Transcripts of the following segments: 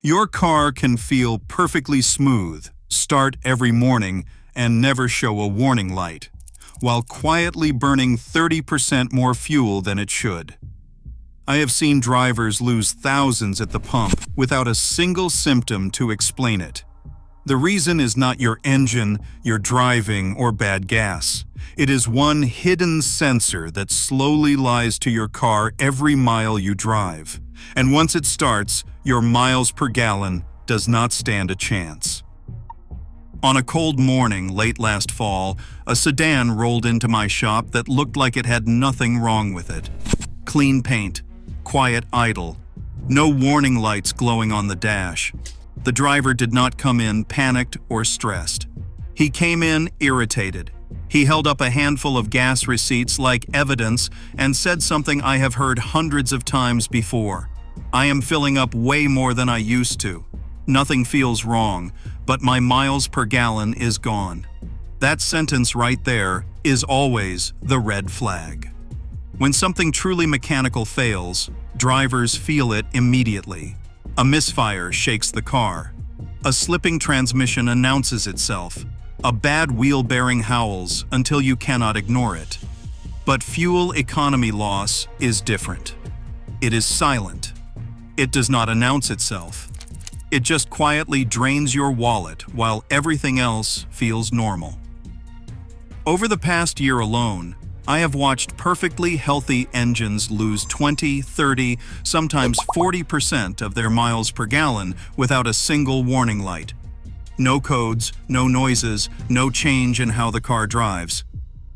Your car can feel perfectly smooth, start every morning, and never show a warning light, while quietly burning 30% more fuel than it should. I have seen drivers lose thousands at the pump without a single symptom to explain it. The reason is not your engine, your driving, or bad gas. It is one hidden sensor that slowly lies to your car every mile you drive. And once it starts, your miles per gallon does not stand a chance. On a cold morning late last fall, a sedan rolled into my shop that looked like it had nothing wrong with it. Clean paint, quiet idle, no warning lights glowing on the dash. The driver did not come in panicked or stressed. He came in irritated. He held up a handful of gas receipts like evidence and said something I have heard hundreds of times before. I am filling up way more than I used to. Nothing feels wrong, but my miles per gallon is gone. That sentence right there is always the red flag. When something truly mechanical fails, drivers feel it immediately. A misfire shakes the car. A slipping transmission announces itself. A bad wheel bearing howls until you cannot ignore it. But fuel economy loss is different. It is silent. It does not announce itself. It just quietly drains your wallet while everything else feels normal. Over the past year alone, I have watched perfectly healthy engines lose 20, 30, sometimes 40% of their miles per gallon without a single warning light. No codes, no noises, no change in how the car drives.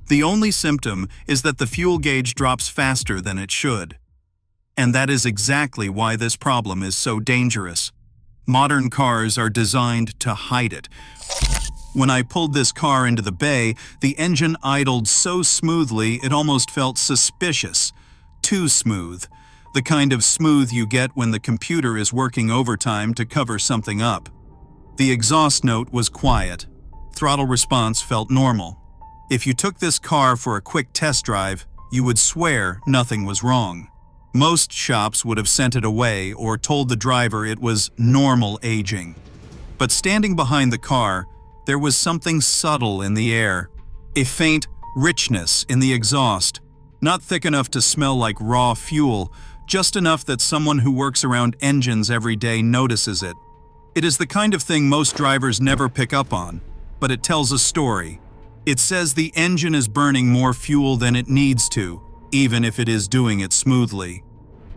The only symptom is that the fuel gauge drops faster than it should. And that is exactly why this problem is so dangerous. Modern cars are designed to hide it. When I pulled this car into the bay, the engine idled so smoothly it almost felt suspicious. Too smooth. The kind of smooth you get when the computer is working overtime to cover something up. The exhaust note was quiet. Throttle response felt normal. If you took this car for a quick test drive, you would swear nothing was wrong. Most shops would have sent it away or told the driver it was normal aging. But standing behind the car, there was something subtle in the air. A faint richness in the exhaust. Not thick enough to smell like raw fuel, just enough that someone who works around engines every day notices it. It is the kind of thing most drivers never pick up on, but it tells a story. It says the engine is burning more fuel than it needs to, even if it is doing it smoothly.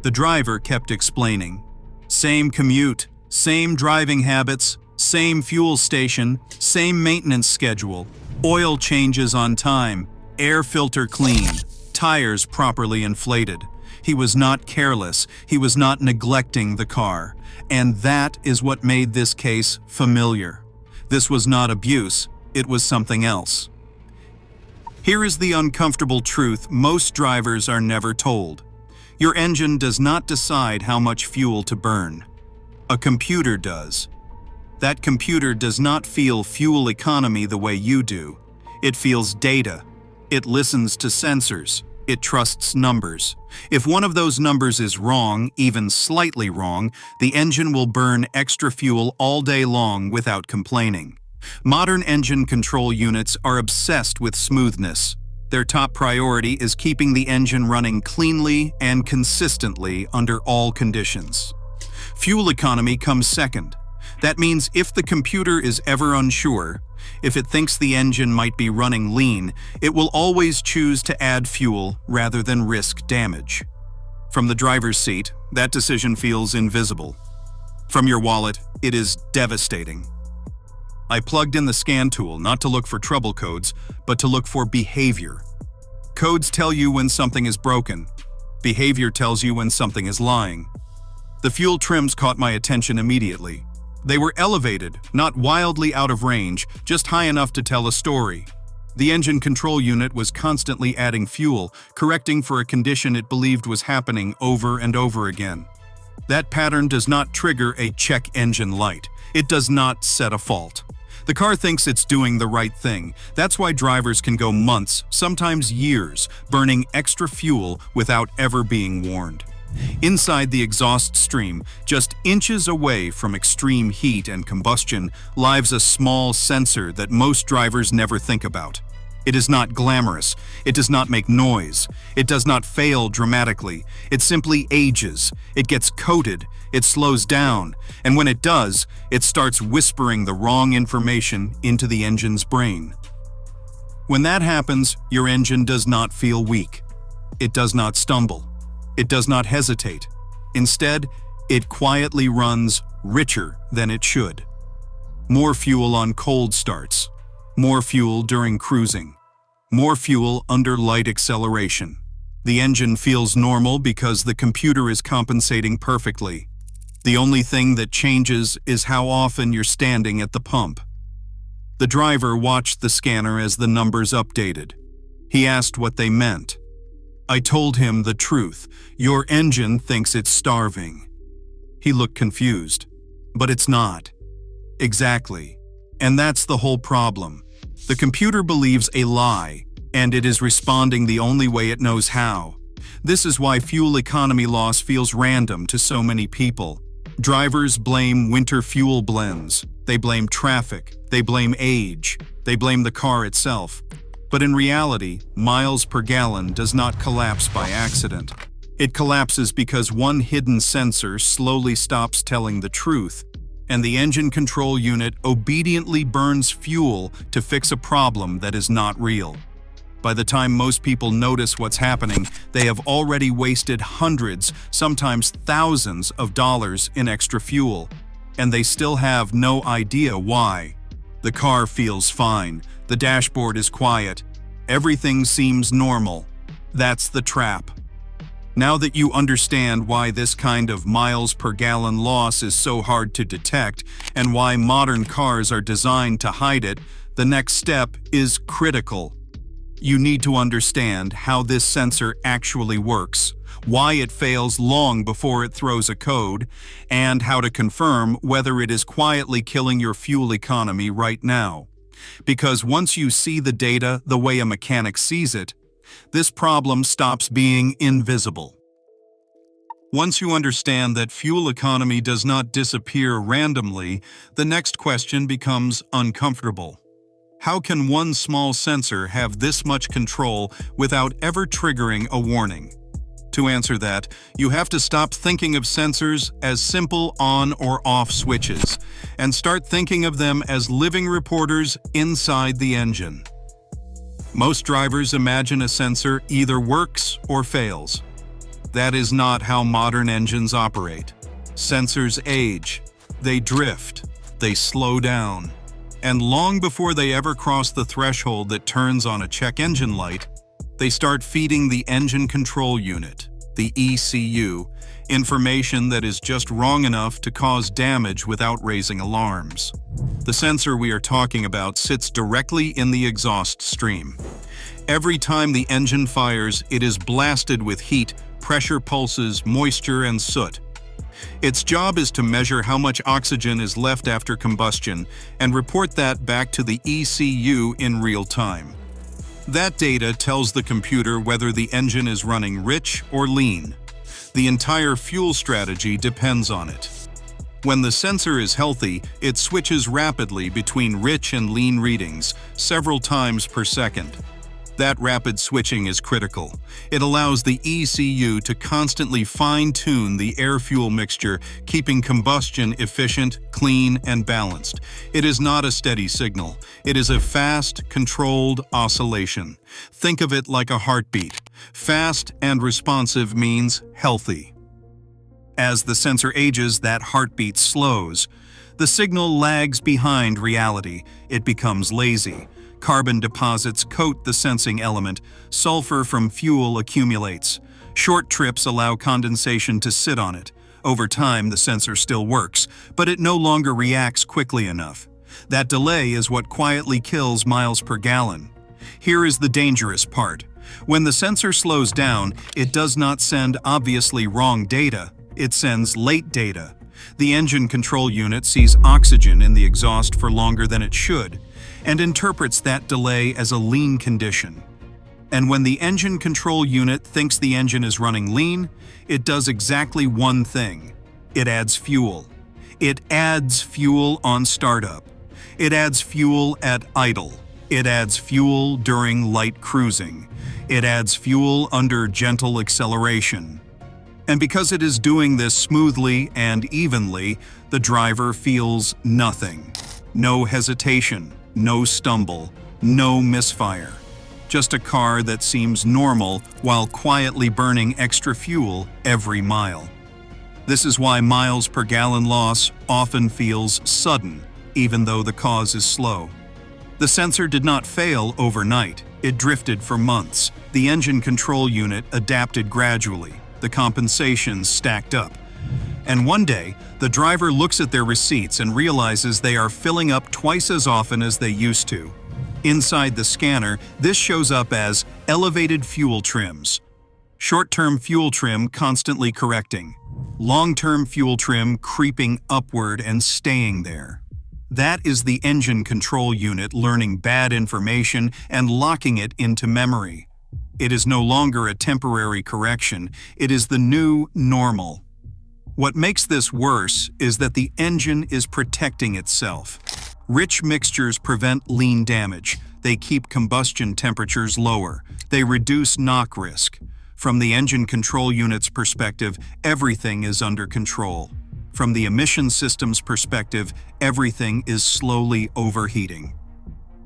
The driver kept explaining. Same commute, same driving habits, same fuel station, same maintenance schedule, oil changes on time, air filter cleaned, tires properly inflated. He was not careless, he was not neglecting the car. And that is what made this case familiar. This was not abuse, it was something else. Here is the uncomfortable truth most drivers are never told. Your engine does not decide how much fuel to burn. A computer does. That computer does not feel fuel economy the way you do. It feels data. It listens to sensors. It trusts numbers. If one of those numbers is wrong, even slightly wrong, the engine will burn extra fuel all day long without complaining. Modern engine control units are obsessed with smoothness. Their top priority is keeping the engine running cleanly and consistently under all conditions. Fuel economy comes second. That means if the computer is ever unsure, if it thinks the engine might be running lean, it will always choose to add fuel rather than risk damage. From the driver's seat, that decision feels invisible. From your wallet, it is devastating. I plugged in the scan tool not to look for trouble codes, but to look for behavior. Codes tell you when something is broken. Behavior tells you when something is lying. The fuel trims caught my attention immediately. They were elevated, not wildly out of range, just high enough to tell a story. The engine control unit was constantly adding fuel, correcting for a condition it believed was happening over and over again. That pattern does not trigger a check engine light. It does not set a fault. The car thinks it's doing the right thing. That's why drivers can go months, sometimes years, burning extra fuel without ever being warned. Inside the exhaust stream, just inches away from extreme heat and combustion, lives a small sensor that most drivers never think about. It is not glamorous, it does not make noise, it does not fail dramatically, it simply ages, it gets coated, it slows down, and when it does, it starts whispering the wrong information into the engine's brain. When that happens, your engine does not feel weak. It does not stumble. It does not hesitate. Instead, it quietly runs richer than it should. More fuel on cold starts. More fuel during cruising. More fuel under light acceleration. The engine feels normal because the computer is compensating perfectly. The only thing that changes is how often you're standing at the pump. The driver watched the scanner as the numbers updated. He asked what they meant. I told him the truth. Your engine thinks it's starving. He looked confused. But it's not. Exactly. And that's the whole problem. The computer believes a lie, and it is responding the only way it knows how. This is why fuel economy loss feels random to so many people. Drivers blame winter fuel blends. They blame traffic. They blame age. They blame the car itself. But in reality, miles per gallon does not collapse by accident. It collapses because one hidden sensor slowly stops telling the truth, and the engine control unit obediently burns fuel to fix a problem that is not real. By the time most people notice what's happening, they have already wasted hundreds, sometimes thousands of dollars in extra fuel, and they still have no idea why. The car feels fine, the dashboard is quiet, everything seems normal. That's the trap. Now that you understand why this kind of miles per gallon loss is so hard to detect and why modern cars are designed to hide it, the next step is critical. You need to understand how this sensor actually works, why it fails long before it throws a code, and how to confirm whether it is quietly killing your fuel economy right now. Because once you see the data the way a mechanic sees it, this problem stops being invisible. Once you understand that fuel economy does not disappear randomly, the next question becomes uncomfortable. How can one small sensor have this much control without ever triggering a warning? To answer that, you have to stop thinking of sensors as simple on or off switches and start thinking of them as living reporters inside the engine. Most drivers imagine a sensor either works or fails. That is not how modern engines operate. Sensors age, they drift, they slow down. And long before they ever cross the threshold that turns on a check engine light, they start feeding the engine control unit, the ECU, information that is just wrong enough to cause damage without raising alarms. The sensor we are talking about sits directly in the exhaust stream. Every time the engine fires, it is blasted with heat, pressure pulses, moisture, and soot. Its job is to measure how much oxygen is left after combustion and report that back to the ECU in real time. That data tells the computer whether the engine is running rich or lean. The entire fuel strategy depends on it. When the sensor is healthy, it switches rapidly between rich and lean readings, several times per second. That rapid switching is critical. It allows the ECU to constantly fine-tune the air-fuel mixture, keeping combustion efficient, clean, and balanced. It is not a steady signal. It is a fast, controlled oscillation. Think of it like a heartbeat. Fast and responsive means healthy. As the sensor ages, that heartbeat slows. The signal lags behind reality. It becomes lazy. Carbon deposits coat the sensing element. Sulfur from fuel accumulates. Short trips allow condensation to sit on it. Over time, the sensor still works, but it no longer reacts quickly enough. That delay is what quietly kills miles per gallon. Here is the dangerous part. When the sensor slows down, it does not send obviously wrong data. It sends late data. The engine control unit sees oxygen in the exhaust for longer than it should, and interprets that delay as a lean condition. And when the engine control unit thinks the engine is running lean, it does exactly one thing. It adds fuel. It adds fuel on startup. It adds fuel at idle. It adds fuel during light cruising. It adds fuel under gentle acceleration. And because it is doing this smoothly and evenly, the driver feels nothing. No hesitation, no stumble, no misfire. Just a car that seems normal while quietly burning extra fuel every mile. This is why miles per gallon loss often feels sudden, even though the cause is slow. The sensor did not fail overnight. It drifted for months. The engine control unit adapted gradually. The compensations stacked up. And one day, the driver looks at their receipts and realizes they are filling up twice as often as they used to. Inside the scanner, this shows up as elevated fuel trims. Short-term fuel trim constantly correcting. Long-term fuel trim creeping upward and staying there. That is the engine control unit learning bad information and locking it into memory. It is no longer a temporary correction, it is the new normal. What makes this worse is that the engine is protecting itself. Rich mixtures prevent lean damage. They keep combustion temperatures lower. They reduce knock risk. From the engine control unit's perspective, everything is under control. From the emission system's perspective, everything is slowly overheating.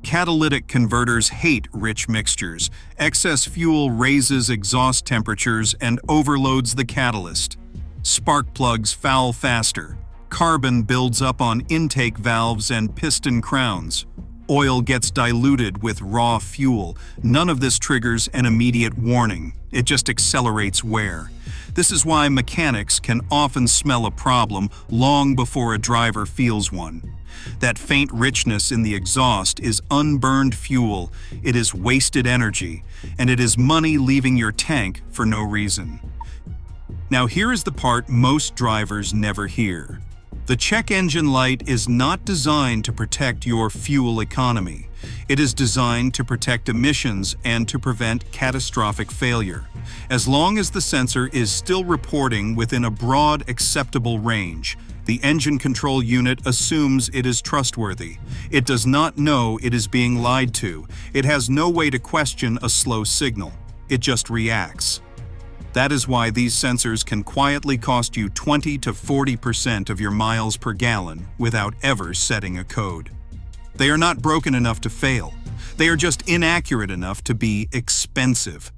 Catalytic converters hate rich mixtures. Excess fuel raises exhaust temperatures and overloads the catalyst. Spark plugs foul faster. Carbon builds up on intake valves and piston crowns. Oil gets diluted with raw fuel. None of this triggers an immediate warning. It just accelerates wear. This is why mechanics can often smell a problem long before a driver feels one. That faint richness in the exhaust is unburned fuel, it is wasted energy, and it is money leaving your tank for no reason. Now here is the part most drivers never hear. The check engine light is not designed to protect your fuel economy. It is designed to protect emissions and to prevent catastrophic failure. As long as the sensor is still reporting within a broad, acceptable range, the engine control unit assumes it is trustworthy. It does not know it is being lied to. It has no way to question a slow signal. It just reacts. That is why these sensors can quietly cost you 20 to 40% of your miles per gallon without ever setting a code. They are not broken enough to fail. They are just inaccurate enough to be expensive.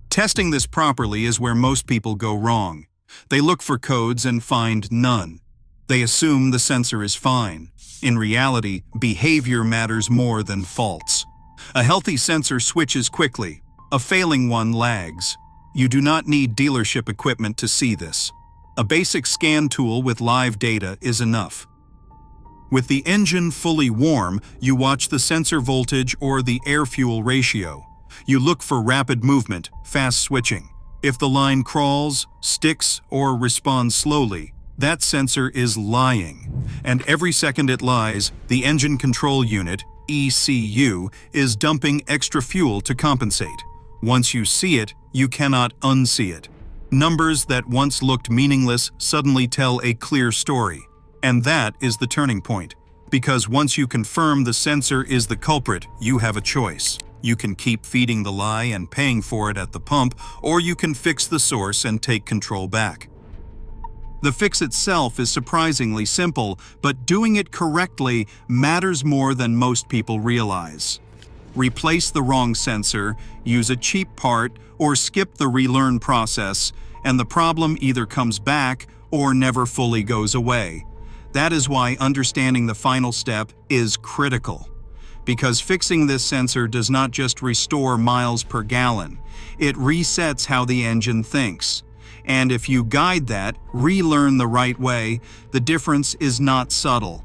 Testing this properly is where most people go wrong. They look for codes and find none. They assume the sensor is fine. In reality, behavior matters more than faults. A healthy sensor switches quickly. A failing one lags. You do not need dealership equipment to see this. A basic scan tool with live data is enough. With the engine fully warm, you watch the sensor voltage or the air-fuel ratio. You look for rapid movement, fast switching. If the line crawls, sticks, or responds slowly, that sensor is lying. And every second it lies, the engine control unit, ECU, is dumping extra fuel to compensate. Once you see it, you cannot unsee it. Numbers that once looked meaningless suddenly tell a clear story. And that is the turning point. Because once you confirm the sensor is the culprit, you have a choice. You can keep feeding the lie and paying for it at the pump, or you can fix the source and take control back. The fix itself is surprisingly simple, but doing it correctly matters more than most people realize. Replace the wrong sensor, use a cheap part, or skip the relearn process, and the problem either comes back or never fully goes away. That is why understanding the final step is critical. Because fixing this sensor does not just restore miles per gallon, it resets how the engine thinks. And if you guide that, relearn the right way, the difference is not subtle.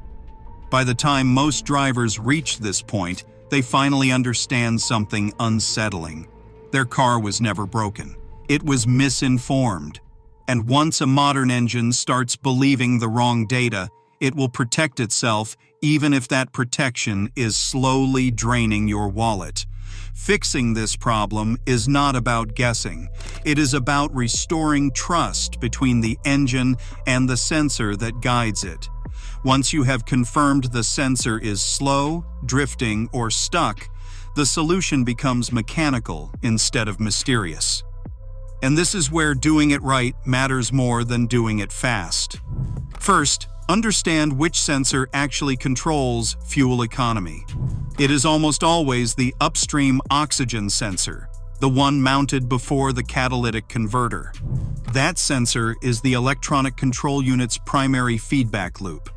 By the time most drivers reach this point, they finally understand something unsettling. Their car was never broken. It was misinformed. And once a modern engine starts believing the wrong data, it will protect itself even if that protection is slowly draining your wallet. Fixing this problem is not about guessing. It is about restoring trust between the engine and the sensor that guides it. Once you have confirmed the sensor is slow, drifting, or stuck, the solution becomes mechanical instead of mysterious. And this is where doing it right matters more than doing it fast. First, understand which sensor actually controls fuel economy. It is almost always the upstream oxygen sensor, the one mounted before the catalytic converter. That sensor is the electronic control unit's primary feedback loop.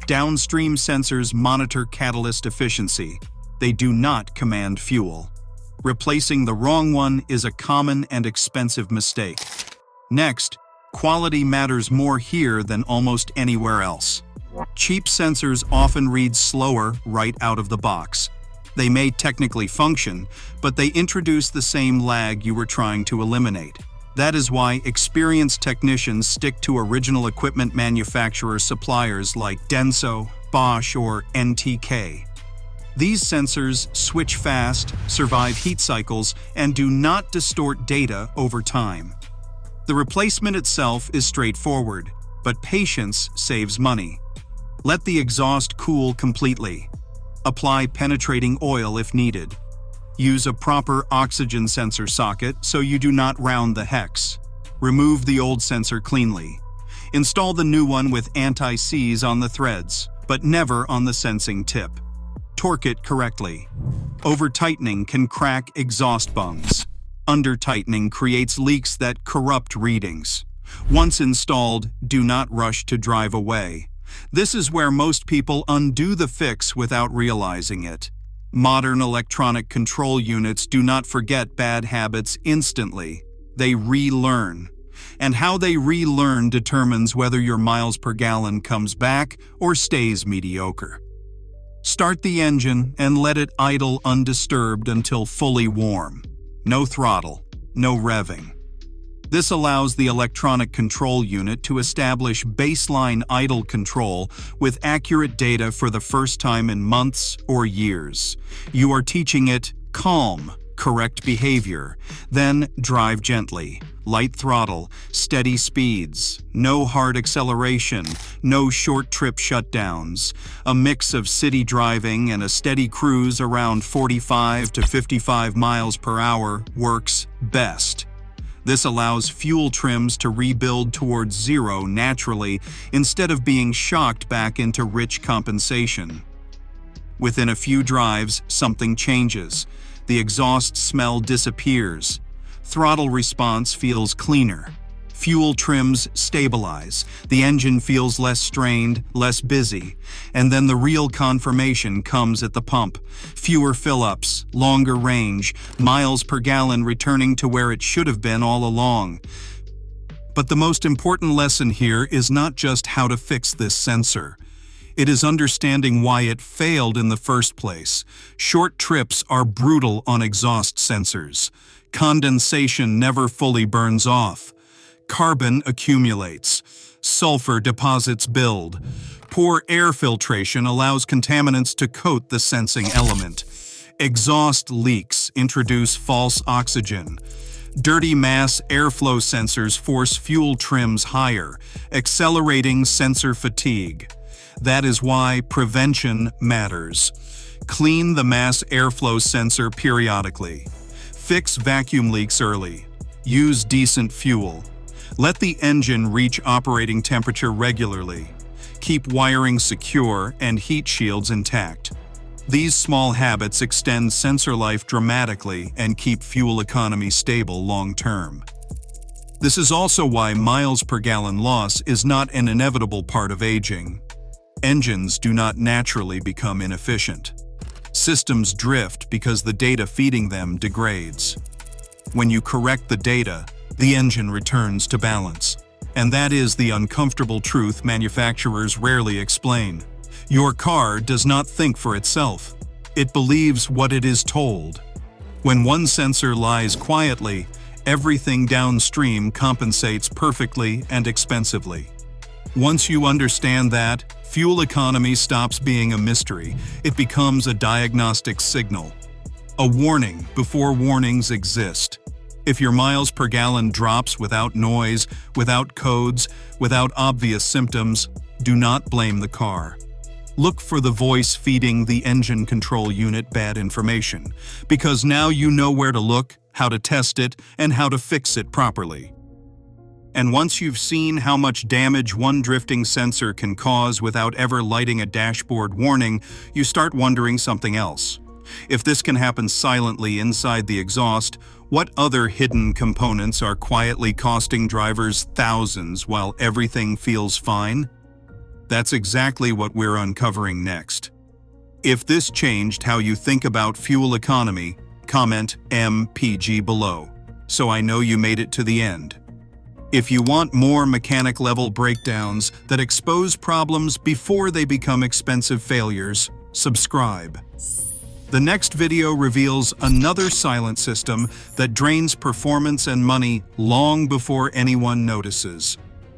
Downstream sensors monitor catalyst efficiency. They do not command fuel. Replacing the wrong one is a common and expensive mistake. Next, quality matters more here than almost anywhere else. Cheap sensors often read slower right out of the box. They may technically function, but they introduce the same lag you were trying to eliminate. That is why experienced technicians stick to original equipment manufacturer suppliers like Denso, Bosch, or NTK. These sensors switch fast, survive heat cycles, and do not distort data over time. The replacement itself is straightforward, but patience saves money. Let the exhaust cool completely. Apply penetrating oil if needed. Use a proper oxygen sensor socket so you do not round the hex. Remove the old sensor cleanly. Install the new one with anti-seize on the threads, but never on the sensing tip. Torque it correctly. Over-tightening can crack exhaust bungs. Under-tightening creates leaks that corrupt readings. Once installed, do not rush to drive away. This is where most people undo the fix without realizing it. Modern electronic control units do not forget bad habits instantly. They relearn. And how they relearn determines whether your miles per gallon comes back or stays mediocre. Start the engine and let it idle undisturbed until fully warm. No throttle, no revving. This allows the electronic control unit to establish baseline idle control with accurate data for the first time in months or years. You are teaching it calm, correct behavior, then drive gently, light throttle, steady speeds, no hard acceleration, no short trip shutdowns. A mix of city driving and a steady cruise around 45 to 55 miles per hour works best. This allows fuel trims to rebuild towards zero naturally instead of being shocked back into rich compensation. Within a few drives, something changes. The exhaust smell disappears. Throttle response feels cleaner. Fuel trims stabilize. The engine feels less strained, less busy. And then the real confirmation comes at the pump. Fewer fill-ups, longer range, miles per gallon returning to where it should have been all along. But the most important lesson here is not just how to fix this sensor. It is understanding why it failed in the first place. Short trips are brutal on exhaust sensors. Condensation never fully burns off. Carbon accumulates. Sulfur deposits build. Poor air filtration allows contaminants to coat the sensing element. Exhaust leaks introduce false oxygen. Dirty mass airflow sensors force fuel trims higher, accelerating sensor fatigue. That is why prevention matters. Clean the mass airflow sensor periodically. Fix vacuum leaks early. Use decent fuel. Let the engine reach operating temperature regularly. Keep wiring secure and heat shields intact. These small habits extend sensor life dramatically and keep fuel economy stable long-term. This is also why miles per gallon loss is not an inevitable part of aging. Engines do not naturally become inefficient. Systems drift because the data feeding them degrades. When you correct the data, the engine returns to balance. And that is the uncomfortable truth manufacturers rarely explain. Your car does not think for itself. It believes what it is told. When one sensor lies quietly, everything downstream compensates perfectly and expensively. Once you understand that, fuel economy stops being a mystery. It becomes a diagnostic signal. A warning before warnings exist. If your miles per gallon drops without noise, without codes, without obvious symptoms, do not blame the car. Look for the voice feeding the engine control unit bad information, because now you know where to look, how to test it, and how to fix it properly. And once you've seen how much damage one drifting sensor can cause without ever lighting a dashboard warning, you start wondering something else. If this can happen silently inside the exhaust, what other hidden components are quietly costing drivers thousands while everything feels fine? That's exactly what we're uncovering next. If this changed how you think about fuel economy, comment MPG below, so I know you made it to the end. If you want more mechanic-level breakdowns that expose problems before they become expensive failures, subscribe. The next video reveals another silent system that drains performance and money long before anyone notices.